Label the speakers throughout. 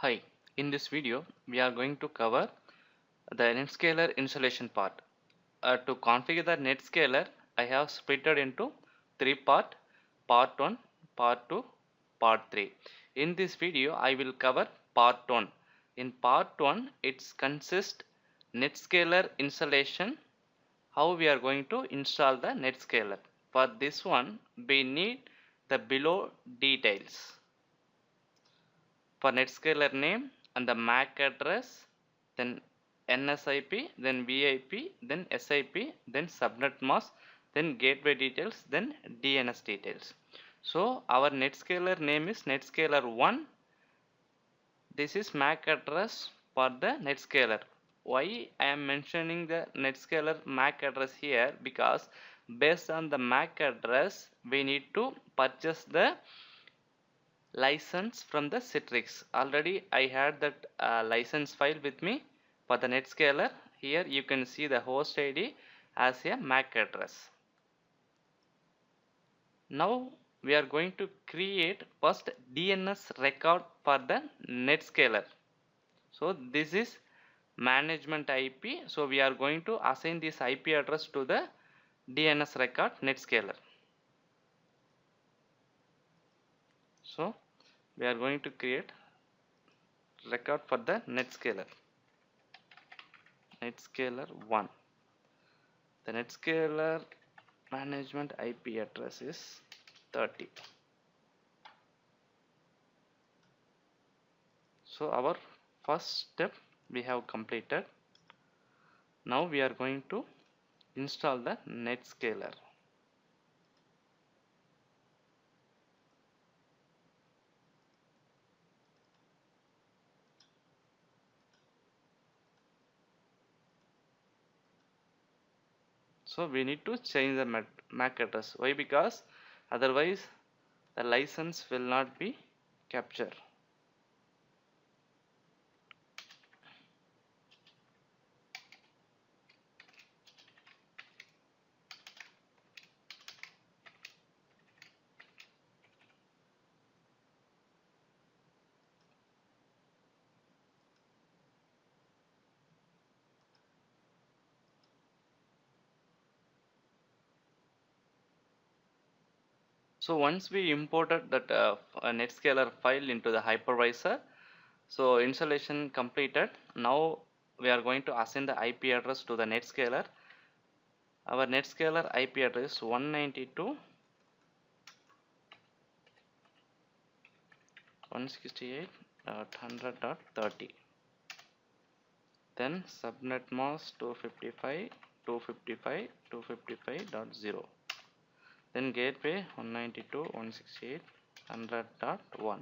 Speaker 1: Hi, in this video we are going to cover the Netscaler installation part. To configure the Netscaler, I have split it into three parts: part 1, part 2, part 3. In this video I will cover part 1. In part 1 it consists Netscaler installation, how we are going to install the Netscaler. For this one we need the below details: for Netscaler name and the MAC address, then NSIP, then VIP, then SIP, then subnet mask, then gateway details, then DNS details. So our Netscaler name is Netscaler 1. This is MAC address for the Netscaler. Why I am mentioning the Netscaler MAC address here? Because based on the MAC address we need to purchase the license from the Citrix. Already I had that license file with me for the Netscaler. Here you can see the host ID as a MAC address. Now we are going to create first DNS record for the Netscaler. So this is management IP. So we are going to assign this IP address to the DNS record Netscaler. So we are going to create record for the Netscaler 1. The Netscaler management IP address is 30. So our first step we have completed. Now we are going to install the Netscaler. So we need to change the MAC address. Why? Because otherwise the license will not be captured. So once we imported that Netscaler file into the hypervisor, so installation completed. Now we are going to assign the IP address to the Netscaler. Our Netscaler IP address is 192.168.100.30. Then subnet mask 255.255.255.0. Then gateway 192.168.100.1.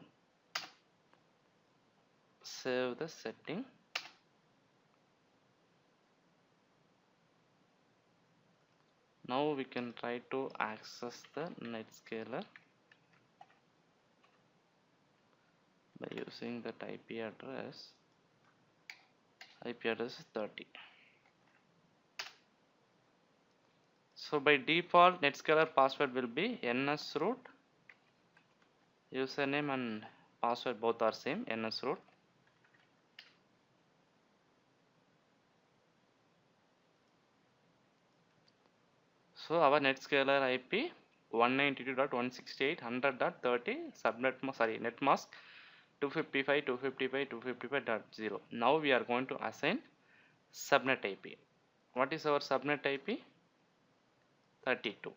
Speaker 1: Save the setting. Now we can try to access the Netscaler by using that IP address. IP address is 30. So by default Netscaler password will be nsroot. Username and password both are same, nsroot. So our Netscaler IP 192.168.100.30 subnet netmask 255.255.255.0. Now we are going to assign subnet IP. What is our subnet IP? 32.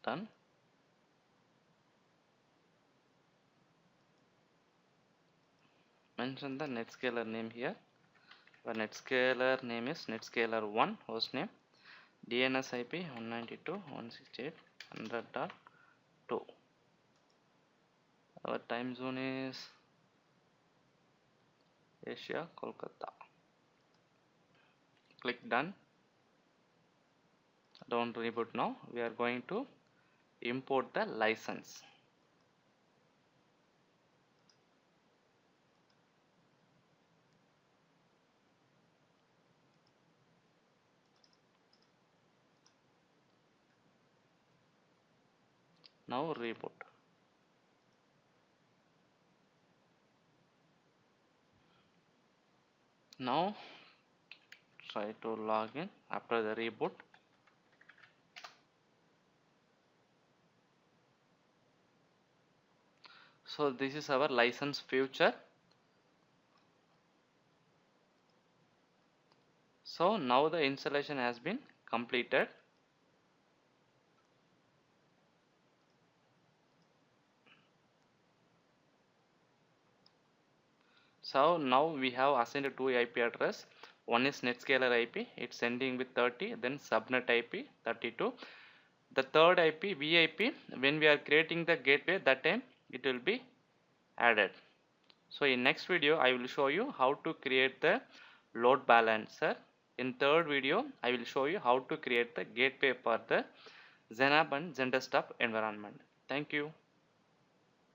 Speaker 1: Done. Mention the Netscaler name here. The Netscaler name is Netscaler 1 hostname. DNS IP 192.168.100.2. Our time zone is Asia, Kolkata. Click done. Don't reboot now. We are going to import the license. Now reboot. Now try to log in after the reboot. So this is our license future. So now the installation has been completed. So now we have assigned two IP address. One is Netscaler IP, it's sending with 30, then subnet IP 32. The third IP, VIP, when we are creating the gateway, that time it will be added. So in next video, I will show you how to create the load balancer. In third video, I will show you how to create the gateway for the Zenab and Zen desktop environment. Thank you.